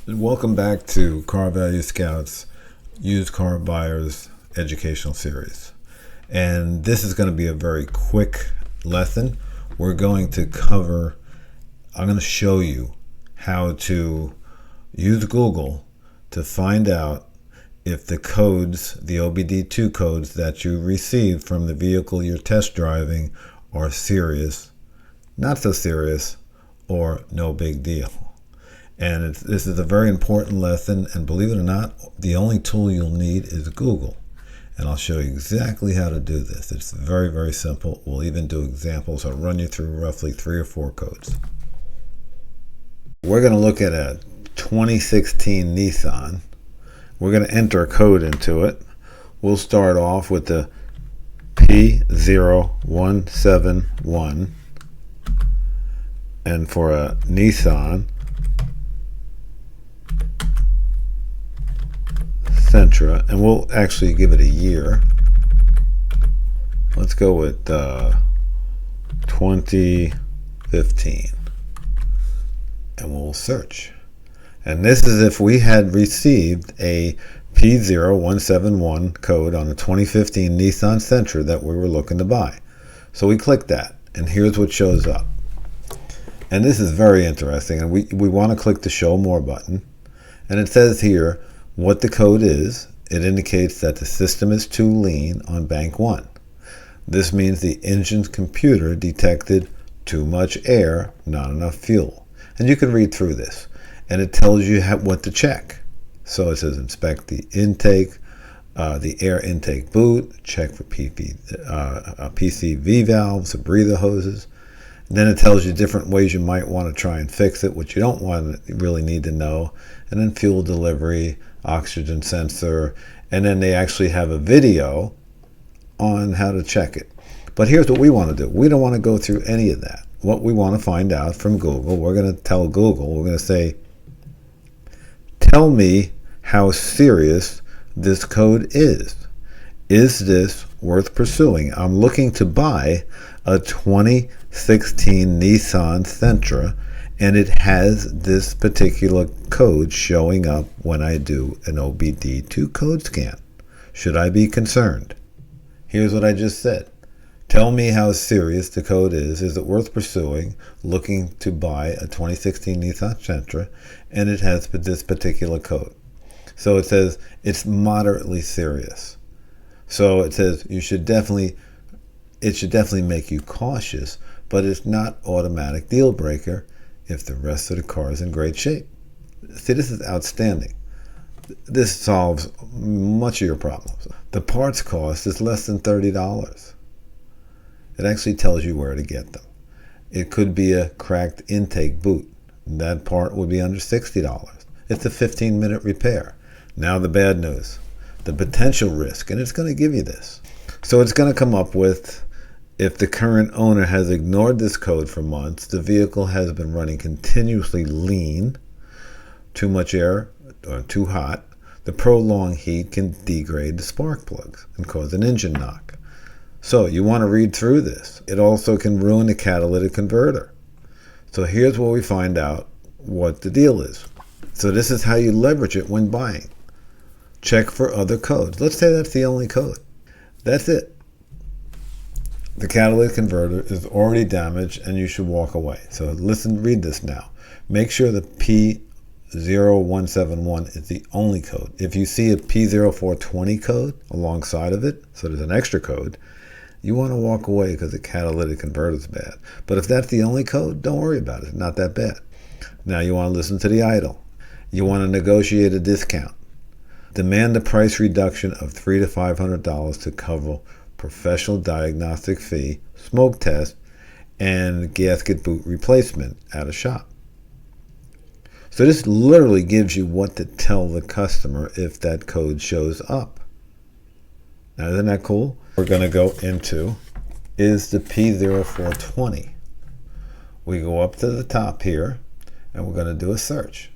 Welcome back to Car Value Scouts Used Car Buyers Educational Series. And this is going to be a very quick lesson. I'm going to show you how to use Google to find out if the codes, the OBD2 codes that you receive from the vehicle you're test driving are serious, not so serious, or no big deal. And this is a very important lesson, and believe it or not, the only tool you'll need is Google. And I'll show you exactly how to do this. It's very, very simple. We'll even do examples. I'll run you through roughly 3 or 4 codes. We're going to look at a 2016 Nissan. We're going to enter a code into it. We'll start off with the P0171. And for a Nissan Sentra, and we'll actually give it a year. Let's go with 2015, and we'll search. And this is if we had received a P0171 code on a 2015 Nissan Sentra that we were looking to buy. So we click that, and here's what shows up. And this is very interesting, and we want to click the Show More button. And it says here what the code is. It indicates that the system is too lean on bank 1. This means the engine's computer detected too much air, not enough fuel. And you can read through this, and it tells you what to check. So it says inspect the intake, the air intake boot, check for PCV valves, the breather hoses. And then it tells you different ways you might want to try and fix it, which you don't really need to know. And then fuel delivery, oxygen sensor, and then they actually have a video on how to check it. But here's what we want to do. We don't want to go through any of that. What we want to find out from Google, we're going to tell Google, we're going to say, tell me how serious this code is. Is this worth pursuing? I'm looking to buy a 2016 Nissan Sentra, and it has this particular code showing up when I do an OBD2 code scan. Should I be concerned? Here's what I just said. Tell me how serious the code is. Is it worth pursuing? Looking to buy a 2016 Nissan Sentra, and it has this particular code. So it says it's moderately serious. So it says it should definitely make you cautious, but it's not automatic deal breaker if the rest of the car is in great shape. See, this is outstanding. This solves much of your problems. The parts cost is less than $30. It actually tells you where to get them. It could be a cracked intake boot. That part would be under $60. It's a 15-minute repair. Now the bad news, the potential risk, and it's going to give you this. So it's going to come up with, if the current owner has ignored this code for months, the vehicle has been running continuously lean, too much air, or too hot, the prolonged heat can degrade the spark plugs and cause an engine knock. So you want to read through this. It also can ruin the catalytic converter. So here's where we find out what the deal is. So this is how you leverage it when buying. Check for other codes. Let's say that's the only code. That's it. The catalytic converter is already damaged and you should walk away. So read this now. Make sure the P0171 is the only code. If you see a P0420 code alongside of it, so there's an extra code, you want to walk away because the catalytic converter is bad. But if that's the only code, don't worry about it. It's not that bad. Now you want to listen to the idle. You want to negotiate a discount. Demand a price reduction of $300 to $500 to cover professional diagnostic fee, smoke test, and gasket boot replacement at a shop. So this literally gives you what to tell the customer if that code shows up. Now, isn't that cool? We're going to go into, is the P0420. We go up to the top here, and we're going to do a search.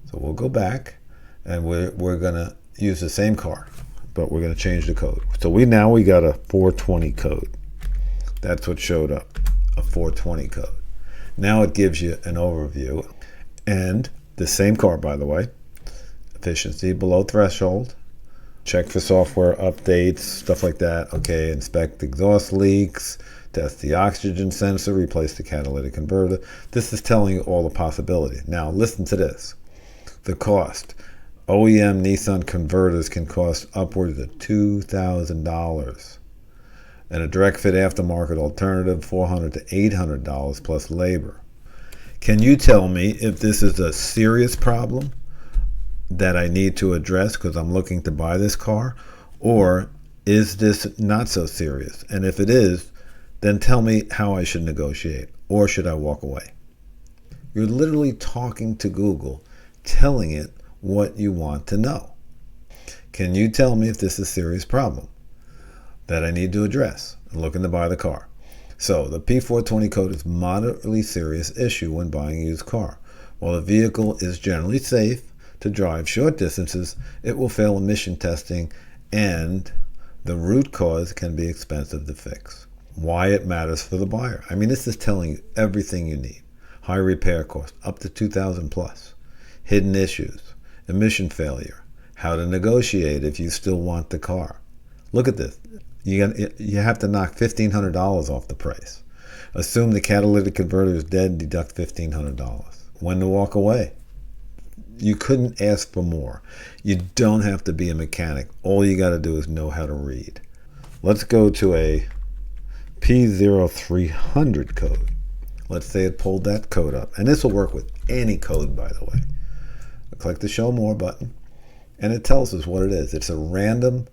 So we'll go back, and we're going to use the same car, but we're going to change the code. So we got a 420 code. That's what showed up, a 420 code. Now it gives you an overview, and The same car, by the way. Efficiency below threshold. Check for software updates, stuff like that. Okay, inspect exhaust leaks, test the oxygen sensor, replace the catalytic converter. This is telling you all the possibilities. Now, listen to this. The cost. OEM Nissan converters can cost upwards of $2,000. And a direct fit aftermarket alternative, $400 to $800 plus labor. Can you tell me if this is a serious problem that I need to address because I'm looking to buy this car? Or is this not so serious? And if it is, then tell me how I should negotiate. Or should I walk away? You're literally talking to Google, telling it what you want to know. Can you tell me if this is a serious problem that I need to address? I'm looking to buy the car. So the P420 code is a moderately serious issue when buying a used car. While the vehicle is generally safe to drive short distances, it will fail emission testing, and the root cause can be expensive to fix. Why it matters for the buyer. I mean, this is telling you everything you need. High repair cost, up to $2,000 plus. Hidden issues, emission failure, how to negotiate if you still want the car. Look at this. You have to knock $1,500 off the price. Assume the catalytic converter is dead, deduct $1,500. When to walk away. You couldn't ask for more. You don't have to be a mechanic. All you got to do is know how to read. Let's go to a P0300 code. Let's say it pulled that code up. And this will work with any code, by the way. Click the Show More button, and it tells us what it is. It's a random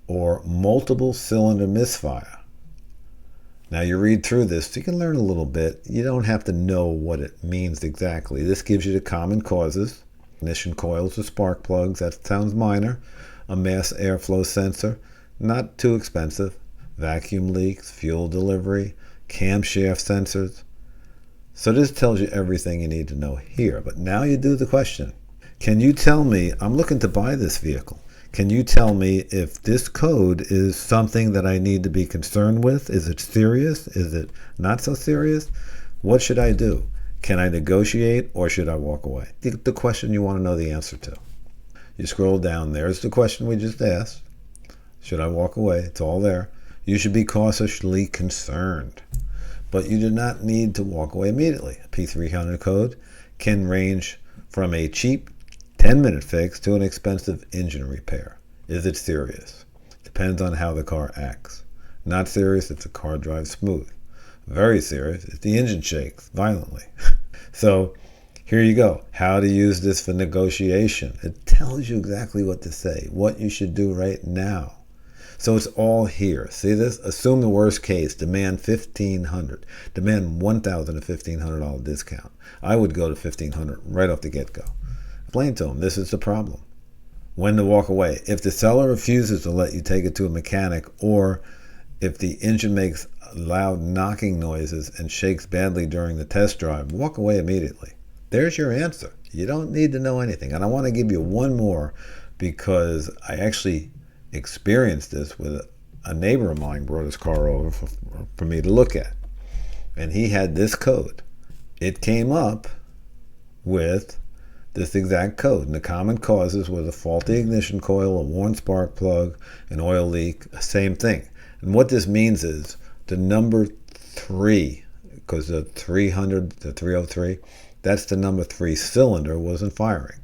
or multiple cylinder misfire. Now you read through this, so you can learn a little bit. You don't have to know what it means exactly. This gives you the common causes. Ignition coils or spark plugs, that sounds minor. A mass airflow sensor, not too expensive. Vacuum leaks, fuel delivery, camshaft sensors. So this tells you everything you need to know here. But now you do the question. Can you tell me, I'm looking to buy this vehicle. Can you tell me if this code is something that I need to be concerned with? Is it serious? Is it not so serious? What should I do? Can I negotiate or should I walk away? The question you want to know the answer to. You scroll down. There's the question we just asked. Should I walk away? It's all there. You should be cautiously concerned. But you do not need to walk away immediately. A P300 code can range from a cheap 10-minute fix to an expensive engine repair. Is it serious? Depends on how the car acts. Not serious if the car drives smooth. Very serious if the engine shakes violently. So here you go. How to use this for negotiation. It tells you exactly what to say, what you should do right now. So it's all here. See this? Assume the worst case. Demand $1,500. Demand $1,000 to $1,500 discount. I would go to $1,500 right off the get-go. Explain to them this is the problem. When to walk away. If the seller refuses to let you take it to a mechanic, or if the engine makes loud knocking noises and shakes badly during the test drive, walk away immediately. There's your answer. You don't need to know anything. And I want to give you one more because I actually experienced this with a neighbor of mine. Brought his car over for me to look at. And he had this code. It came up with this exact code. And the common causes were the faulty ignition coil, a worn spark plug, an oil leak, same thing. And what this means is the number 3, because the 300, the 303, that's the number 3 cylinder wasn't firing.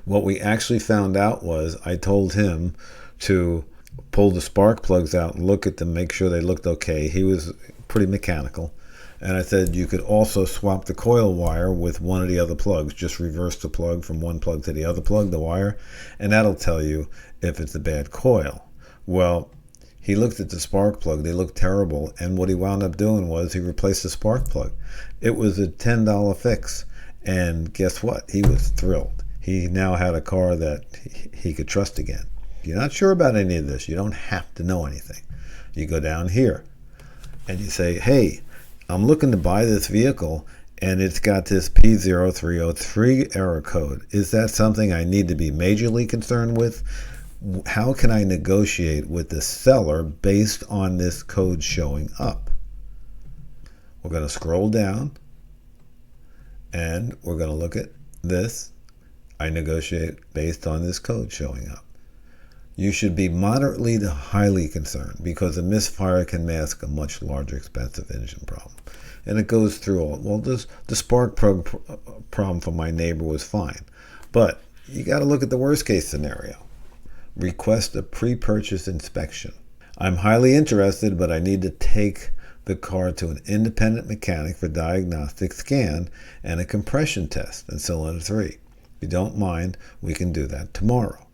What we actually found out was I told him to pull the spark plugs out and look at them, make sure they looked okay. He was pretty mechanical. And I said you could also swap the coil wire with one of the other plugs. Just reverse the plug from one plug to the other plug, the wire, and that'll tell you if it's a bad coil. Well, he looked at the spark plug. They looked terrible. And what he wound up doing was he replaced the spark plug. It was a $10 fix. And guess what? He was thrilled. He now had a car that he could trust again. If you're not sure about any of this, you don't have to know anything. You go down here and you say, hey, I'm looking to buy this vehicle and it's got this P0303 error code. Is that something I need to be majorly concerned with? How can I negotiate with the seller based on this code showing up? We're going to scroll down And we're going to look at this. I negotiate based on this code showing up. You should be moderately to highly concerned because a misfire can mask a much larger expensive engine problem. And it goes through all. Well, the spark plug problem for my neighbor was fine. But you got to look at the worst case scenario. Request a pre-purchase inspection. I'm highly interested, but I need to take the car to an independent mechanic for diagnostic scan and a compression test in cylinder 3. If you don't mind, we can do that tomorrow.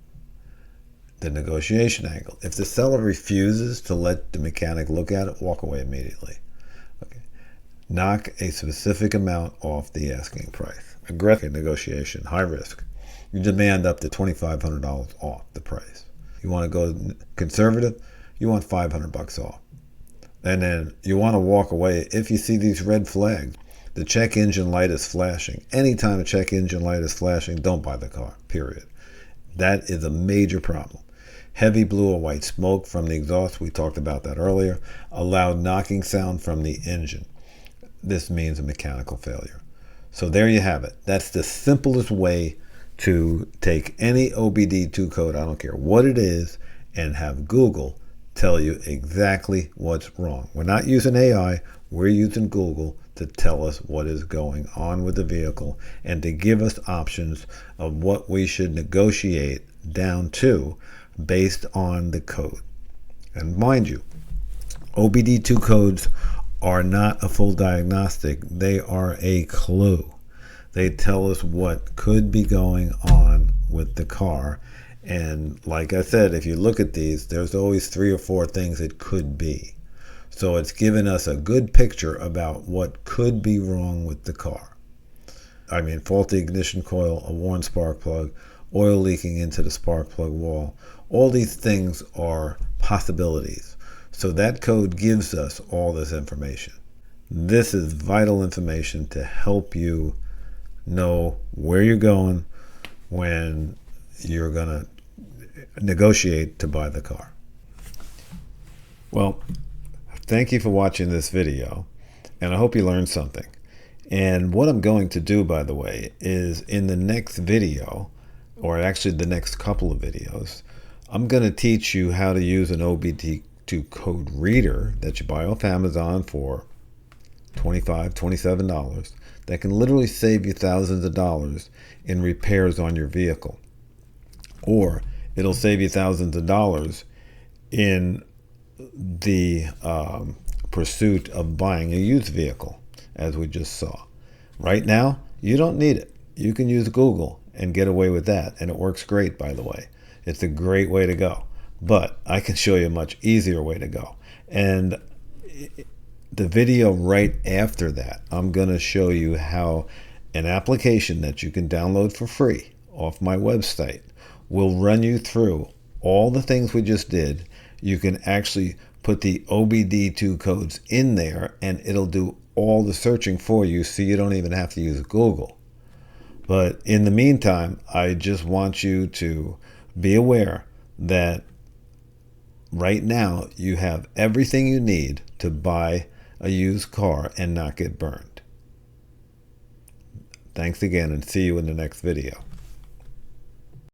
The negotiation angle. If the seller refuses to let the mechanic look at it, walk away immediately. Okay. Knock a specific amount off the asking price. Aggressive negotiation, high risk. You demand up to $2,500 off the price. You want to go conservative, you want $500 off. And then you want to walk away if you see these red flags. The check engine light is flashing. Anytime a check engine light is flashing, don't buy the car, period. That is a major problem. Heavy blue or white smoke from the exhaust, we talked about that earlier. A loud knocking sound from the engine. This means a mechanical failure. So there you have it. That's the simplest way to take any OBD2 code, I don't care what it is, and have Google tell you exactly what's wrong. We're not using AI, we're using Google to tell us what is going on with the vehicle and to give us options of what we should negotiate down to based on the code. And mind you, OBD2 codes are not a full diagnostic, they are a clue. They tell us what could be going on with the car. And like I said, if you look at these, there's always 3 or 4 things it could be. So it's given us a good picture about what could be wrong with the car. I mean, faulty ignition coil, a worn spark plug, oil leaking into the spark plug wall. All these things are possibilities. So that code gives us all this information. This is vital information to help you know where you're going when you're going to negotiate to buy the car. Well, thank you for watching this video, and I hope you learned something. And what I'm going to do, by the way, is in the next video, or actually the next couple of videos, I'm going to teach you how to use an OBD2 code reader that you buy off Amazon for $25, $27 that can literally save you thousands of dollars in repairs on your vehicle. Or it'll save you thousands of dollars in the pursuit of buying a used vehicle, as we just saw. Right now, you don't need it. You can use Google and get away with that, and it works great, by the way. It's a great way to go. But I can show you a much easier way to go. And the video right after that, I'm going to show you how an application that you can download for free off my website will run you through all the things we just did. You can actually put the OBD2 codes in there and it'll do all the searching for you, so you don't even have to use Google. But in the meantime, I just want you to be aware that right now you have everything you need to buy a used car and not get burned. Thanks again, and see you in the next video.